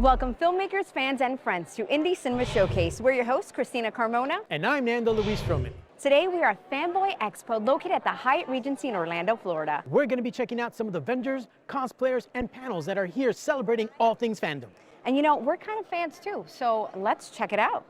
Welcome filmmakers, fans, and friends to Indie Cinema Showcase. We're your hosts, Christina Carmona. And I'm Nando Luis Froman. Today we are at Fanboy Expo located at the Hyatt Regency in Orlando, Florida. We're going to be checking out some of the vendors, cosplayers, and panels that are here celebrating all things fandom. And you know, we're kind of fans too, so let's check it out.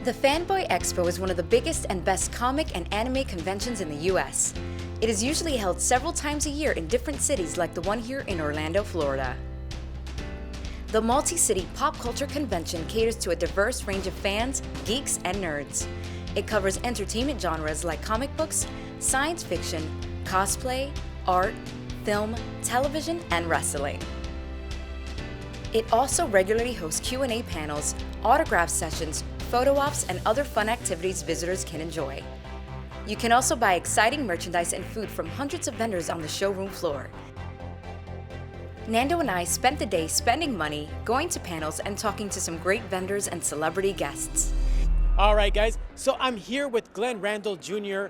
The Fanboy Expo is one of the biggest and best comic and anime conventions in the US. It is usually held several times a year in different cities like the one here in Orlando, Florida. The multi-city pop culture convention caters to a diverse range of fans, geeks, and nerds. It covers entertainment genres like comic books, science fiction, cosplay, art, film, television, and wrestling. It also regularly hosts Q&A panels, autograph sessions, photo ops, and other fun activities visitors can enjoy. You can also buy exciting merchandise and food from hundreds of vendors on the showroom floor. Nando and I spent the day spending money, going to panels, and talking to some great vendors and celebrity guests. All right, guys, so I'm here with Glenn Randall Jr.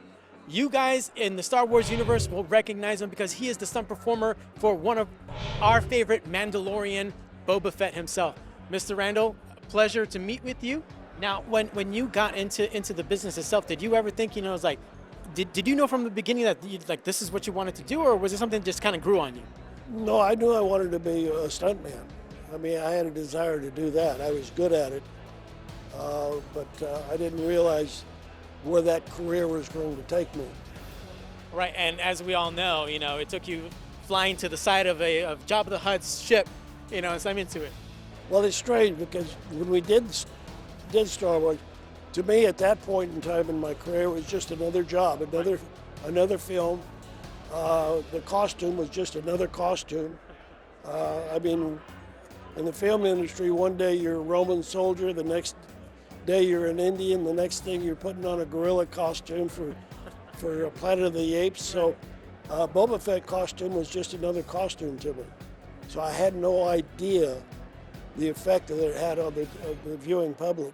You guys in the Star Wars universe will recognize him because he is the stunt performer for one of our favorite Mandalorian, Boba Fett himself. Mr. Randall, pleasure to meet with you. Now, when you got into the business itself, did you ever think, it was like, did you know from the beginning that this is what you wanted to do, or was it something that just kind of grew on you? No, I knew I wanted to be a stuntman. I mean, I had a desire to do that. I was good at it, but I didn't realize where that career was going to take me. Right, and as we all know, it took you flying to the side of Jabba the Hutt's ship, and so I'm into it. Well, it's strange because when we did Star Wars, to me at that point in time in my career, it was just another job, another film. The costume was just another costume. I mean, in the film industry, one day you're a Roman soldier, the next day you're an Indian, the next thing you're putting on a gorilla costume for Planet of the Apes. So Boba Fett costume was just another costume to me. So I had no idea the effect that it had on the viewing public.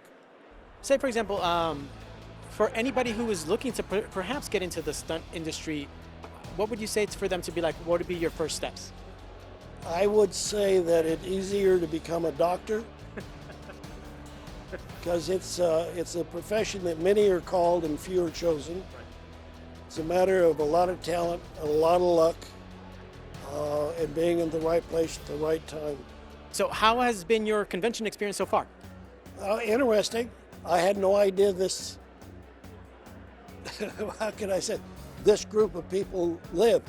Say, for example, for anybody who is looking to perhaps get into the stunt industry, what would you say for them to be like? What would be your first steps? I would say that it's easier to become a doctor because it's a profession that many are called and few are chosen. It's a matter of a lot of talent, a lot of luck, and being in the right place at the right time. So how has been your convention experience so far? Interesting. I had no idea this, how can I say, this group of people live.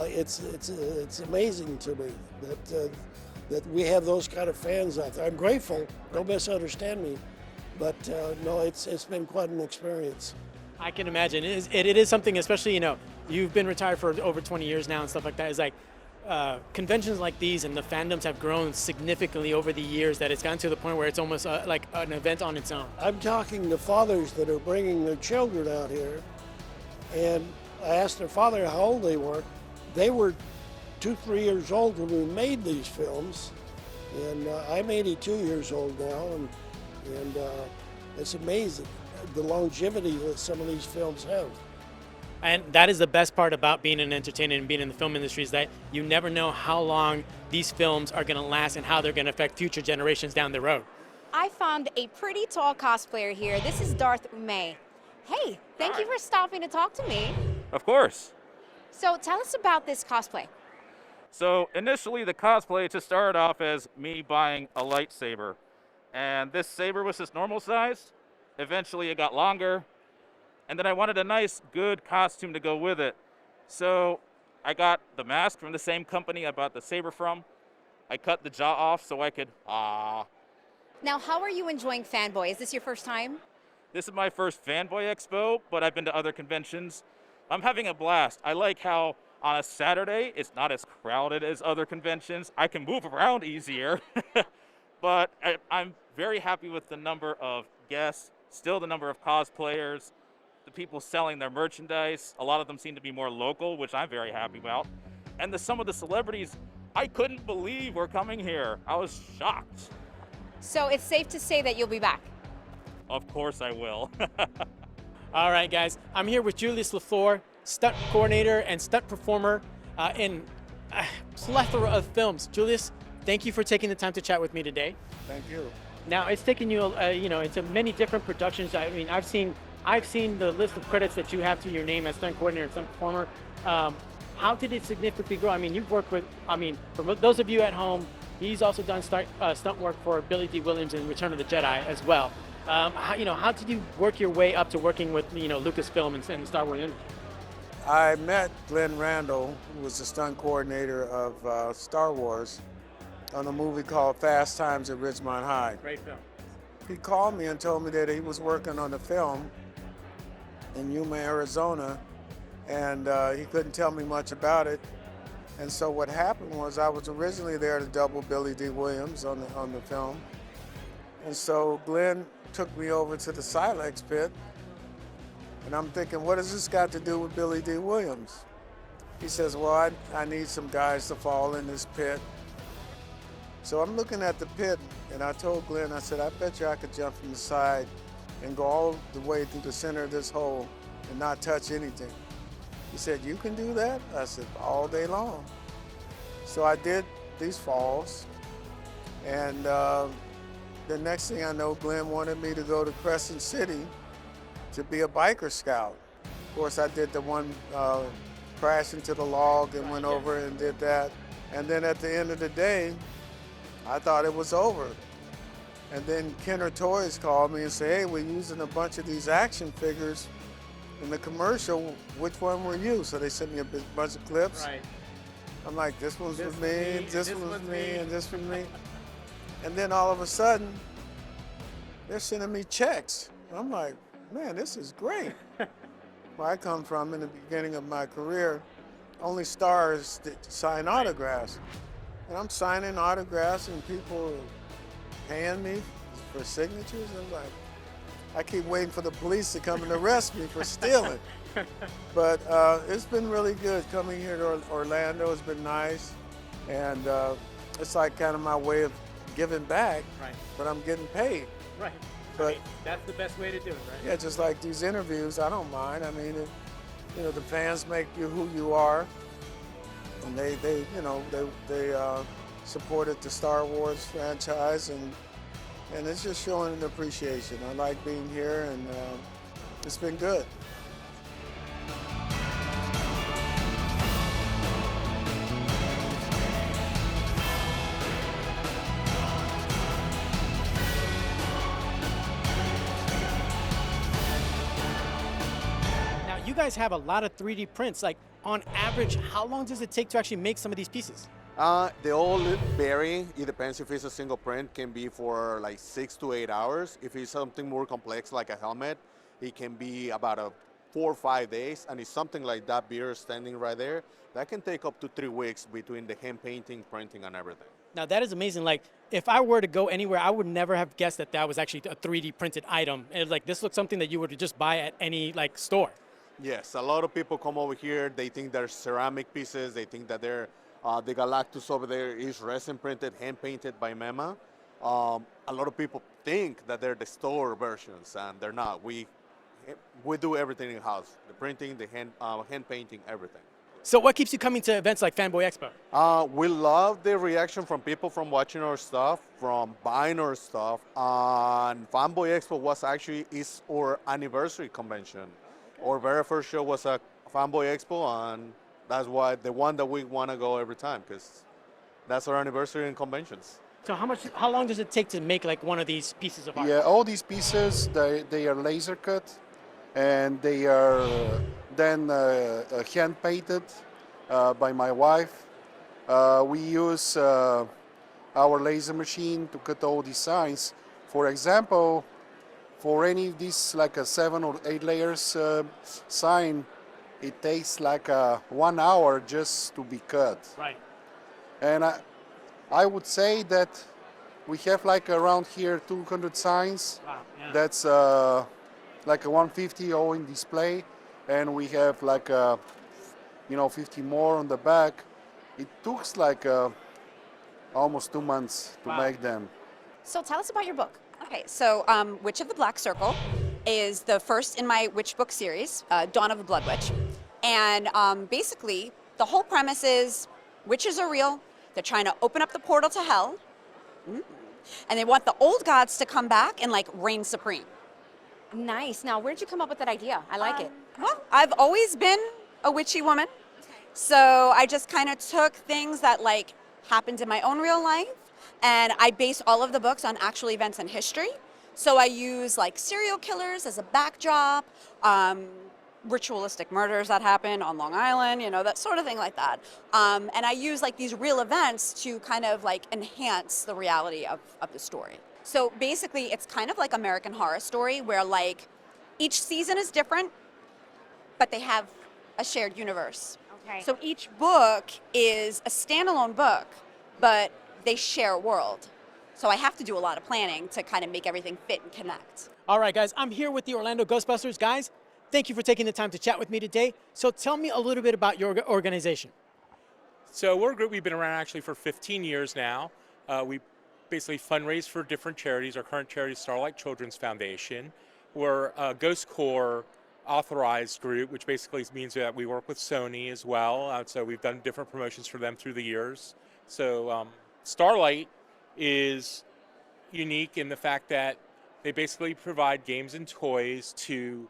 It's amazing to me that we have those kind of fans out there. I'm grateful, don't misunderstand me, but no, it's been quite an experience. I can imagine. It is something, especially, you've been retired for over 20 years now and stuff like that. It's like, conventions like these and the fandoms have grown significantly over the years that it's gotten to the point where it's almost like an event on its own. I'm talking to fathers that are bringing their children out here, and I asked their father how old they were. They were 2-3 years old when we made these films, and I'm 82 years old now, and it's amazing the longevity that some of these films have. And that is the best part about being an entertainer and being in the film industry, is that you never know how long these films are going to last and how they're going to affect future generations down the road. I found a pretty tall cosplayer here. This is Darth May. Hey, thank you for stopping to talk to me. Of course. So tell us about this cosplay. So initially the cosplay just started off as me buying a lightsaber. And this saber was just normal size. Eventually it got longer. And then I wanted a nice, good costume to go with it. So I got the mask from the same company I bought the saber from. I cut the jaw off so I could, Now, how are you enjoying Fanboy? Is this your first time? This is my first Fanboy Expo, but I've been to other conventions. I'm having a blast. I like how on a Saturday, it's not as crowded as other conventions. I can move around easier. But I'm very happy with the number of guests, still the number of cosplayers, the people selling their merchandise. A lot of them seem to be more local, which I'm very happy about. And some of the celebrities I couldn't believe we're coming here. I was shocked. So it's safe to say that you'll be back. Of course I will. All right, guys. I'm here with Julius Leflore, stunt coordinator and stunt performer in a plethora of films. Julius, thank you for taking the time to chat with me today. Thank you. Now, it's taken you, into many different productions. I mean, I've seen the list of credits that you have to your name as stunt coordinator and stunt performer. How did it significantly grow? I mean, you've worked with, for those of you at home, he's also done stunt work for Billy D. Williams in Return of the Jedi as well. How did you work your way up to working with, Lucasfilm and Star Wars? I met Glenn Randall, who was the stunt coordinator of Star Wars, on a movie called Fast Times at Ridgemont High. Great film. He called me and told me that he was working on a film in Yuma, Arizona, and he couldn't tell me much about it. And so what happened was I was originally there to double Billy D. Williams on the film. And so Glenn took me over to the Silex pit, and I'm thinking, what has this got to do with Billy D. Williams? He says, well, I need some guys to fall in this pit. So I'm looking at the pit, and I told Glenn, I said, I bet you I could jump from the side and go all the way through the center of this hole and not touch anything. He said, you can do that? I said, all day long. So I did these falls, and the next thing I know, Glenn wanted me to go to Crescent City to be a biker scout. Of course, I did the one crash into the log and went over and did that. And then at the end of the day, I thought it was over. And then Kenner Toys called me and said, hey, we're using a bunch of these action figures in the commercial. Which one were you? So they sent me a bunch of clips. Right. I'm like, this one's for me, this one's me, and this for me. And then all of a sudden, they're sending me checks. I'm like, man, this is great. Where I come from in the beginning of my career, only stars sign autographs. And I'm signing autographs and people paying me for signatures. I'm like, I keep waiting for the police to come and arrest me for stealing. But it's been really good coming here to Orlando. It's been nice. And it's like kind of my way of giving back, Right. but I'm getting paid. Right. But That's the best way to do it, right? yeah, just like these interviews, I don't mind. I mean, the fans make you who you are, and they supported the Star Wars franchise, and it's just showing an appreciation. I like being here, and it's been good. You guys have a lot of 3D prints. Like, on average, how long does it take to actually make some of these pieces? They all vary. It depends if it's a single print, can be for like 6 to 8 hours. If it's something more complex like a helmet, it can be about 4 or 5 days. And it's something like that beer standing right there, that can take up to 3 weeks between the hand painting, printing, and everything. Now, that is amazing. Like, if I were to go anywhere, I would never have guessed that that was actually a 3D printed item. And like, this looks something that you would just buy at any like store. Yes, a lot of people come over here, they think they're ceramic pieces, they think that they're, the Galactus over there is resin printed, hand painted by Mema. A lot of people think that they're the store versions, and they're not. We do everything in-house, the printing, the hand painting, everything. So what keeps you coming to events like Fanboy Expo? We love the reaction from people from watching our stuff, from buying our stuff. And Fanboy Expo is our anniversary convention. Our very first show was a Fanboy Expo, and that's why the one that we want to go every time, because that's our anniversary in conventions. So how long does it take to make like one of these pieces of art? Yeah, all these pieces, they are laser cut, and they are then hand painted by my wife. We use our laser machine to cut all these signs. For example, for any of these, like a 7 or 8 layers sign, it takes like 1 hour just to be cut. Right. And I would say that we have like around here 200 signs. Wow. Yeah. That's like a 150 all in display, and we have like 50 more on the back. It took like almost 2 months to make them. So tell us about your book. Okay, so Witch of the Black Circle is the first in my witch book series, Dawn of the Blood Witch. And basically, the whole premise is witches are real. They're trying to open up the portal to hell. And they want the old gods to come back and like reign supreme. Nice. Now, where'd you come up with that idea? I like it. Well, I've always been a witchy woman. So I just kind of took things that like happened in my own real life, and I base all of the books on actual events in history. So I use like serial killers as a backdrop, ritualistic murders that happen on Long Island, you know, that sort of thing like that. And I use like these real events to kind of like enhance the reality of the story. So basically it's kind of like American Horror Story where like each season is different, but they have a shared universe. Okay. So each book is a standalone book, but they share a world. So I have to do a lot of planning to kind of make everything fit and connect. All right, guys, I'm here with the Orlando Ghostbusters. Guys, thank you for taking the time to chat with me today. So tell me a little bit about your organization. So we're a group, we've been around actually for 15 years now. We basically fundraise for different charities. Our current charity is Starlight Children's Foundation. We're a Ghost Corps authorized group, which basically means that we work with Sony as well. So we've done different promotions for them through the years. So Starlight is unique in the fact that they basically provide games and toys to,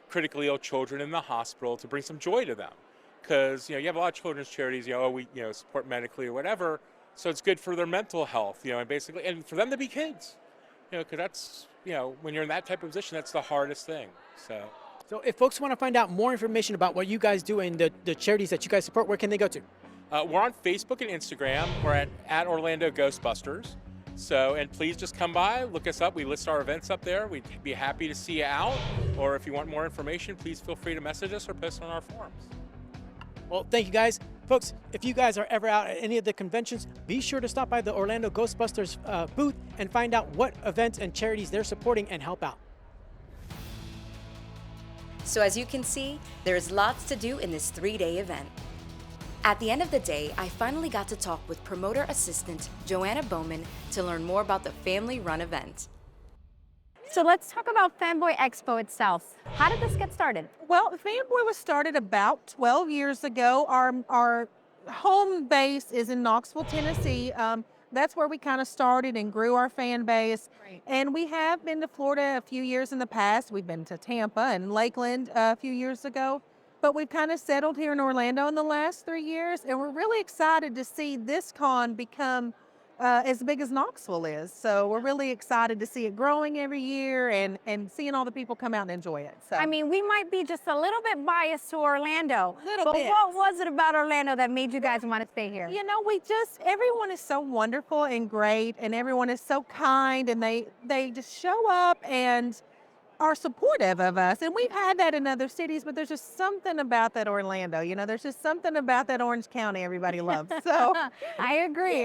critically ill children in the hospital to bring some joy to them. Because, you have a lot of children's charities, we support medically or whatever. So it's good for their mental health, and basically, and for them to be kids, because that's, when you're in that type of position, that's the hardest thing. So if folks want to find out more information about what you guys do and the charities that you guys support, where can they go to? We're on Facebook and Instagram. We're at Orlando Ghostbusters. So, and please just come by, look us up. We list our events up there. We'd be happy to see you out. Or if you want more information, please feel free to message us or post on our forums. Well, thank you guys. Folks, if you guys are ever out at any of the conventions, be sure to stop by the Orlando Ghostbusters booth and find out what events and charities they're supporting and help out. So as you can see, there's lots to do in this 3-day event. At the end of the day, I finally got to talk with promoter assistant Joanna Bowman to learn more about the family-run event. So let's talk about Fanboy Expo itself. How did this get started? Well, Fanboy was started about 12 years ago. Our home base is in Knoxville, Tennessee. That's where we kind of started and grew our fan base. Right. And we have been to Florida a few years in the past. We've been to Tampa and Lakeland a few years ago. But we've kind of settled here in Orlando in the last 3 years. And we're really excited to see this con become as big as Knoxville is. So we're really excited to see it growing every year and seeing all the people come out and enjoy it. So I mean, we might be just a little bit biased to Orlando. Little bit. What was it about Orlando that made you guys want to stay here? Everyone is so wonderful and great, and everyone is so kind, and they just show up and are supportive of us. And we've had that in other cities, but there's just something about that Orlando. There's just something about that Orange County everybody loves. So I agree.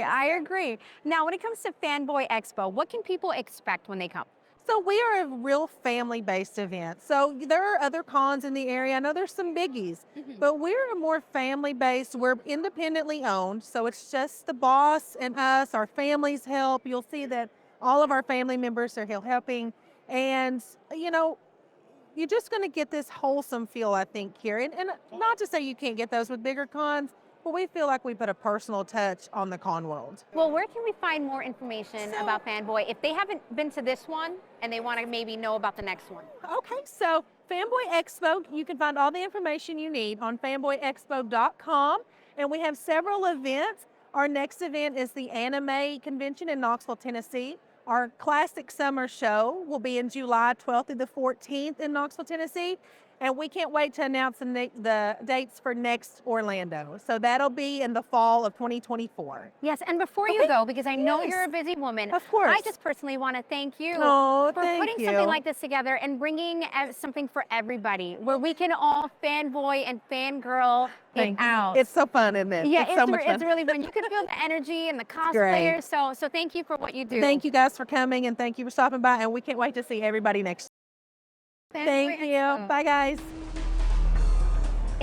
Now, when it comes to Fanboy Expo, what can people expect when they come? So we are a real family-based event. So there are other cons in the area. I know there's some biggies, but we're a more family-based. We're independently owned. So it's just the boss and us, our families help. You'll see that all of our family members are helping. And, you're just going to get this wholesome feel, I think, here. And not to say you can't get those with bigger cons, but we feel like we put a personal touch on the con world. Well, where can we find more information about Fanboy if they haven't been to this one and they want to maybe know about the next one? Okay, so Fanboy Expo, you can find all the information you need on fanboyexpo.com. And we have several events. Our next event is the Anime Convention in Knoxville, Tennessee. Our Classic Summer Show will be in July 12th through the 14th in Knoxville, Tennessee. And we can't wait to announce the dates for next Orlando. So that'll be in the fall of 2024. Yes, and before you go, because I know you're a busy woman, of course. I just personally want to thank you for putting something like this together and bringing something for everybody, where we can all fanboy and fangirl it out. It's so fun, isn't it? Yeah, it's so much fun. It's really fun. You can feel the energy and the cosplayers. So thank you for what you do. Thank you guys for coming, and thank you for stopping by, and we can't wait to see everybody next year. Thank you. Bye, guys.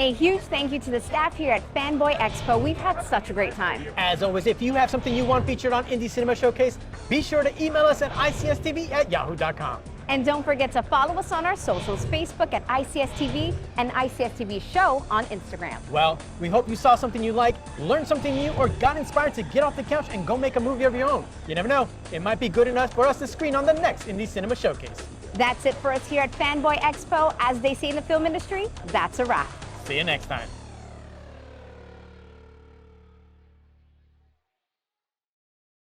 A huge thank you to the staff here at Fanboy Expo. We've had such a great time. As always, if you have something you want featured on Indie Cinema Showcase, be sure to email us at icstv@yahoo.com. And don't forget to follow us on our socials, Facebook at ICSTV and ICSTV Show on Instagram. Well, we hope you saw something you like, learned something new, or got inspired to get off the couch and go make a movie of your own. You never know, it might be good enough for us to screen on the next Indie Cinema Showcase. That's it for us here at Fanboy Expo. As they say in the film industry, that's a wrap. See you next time.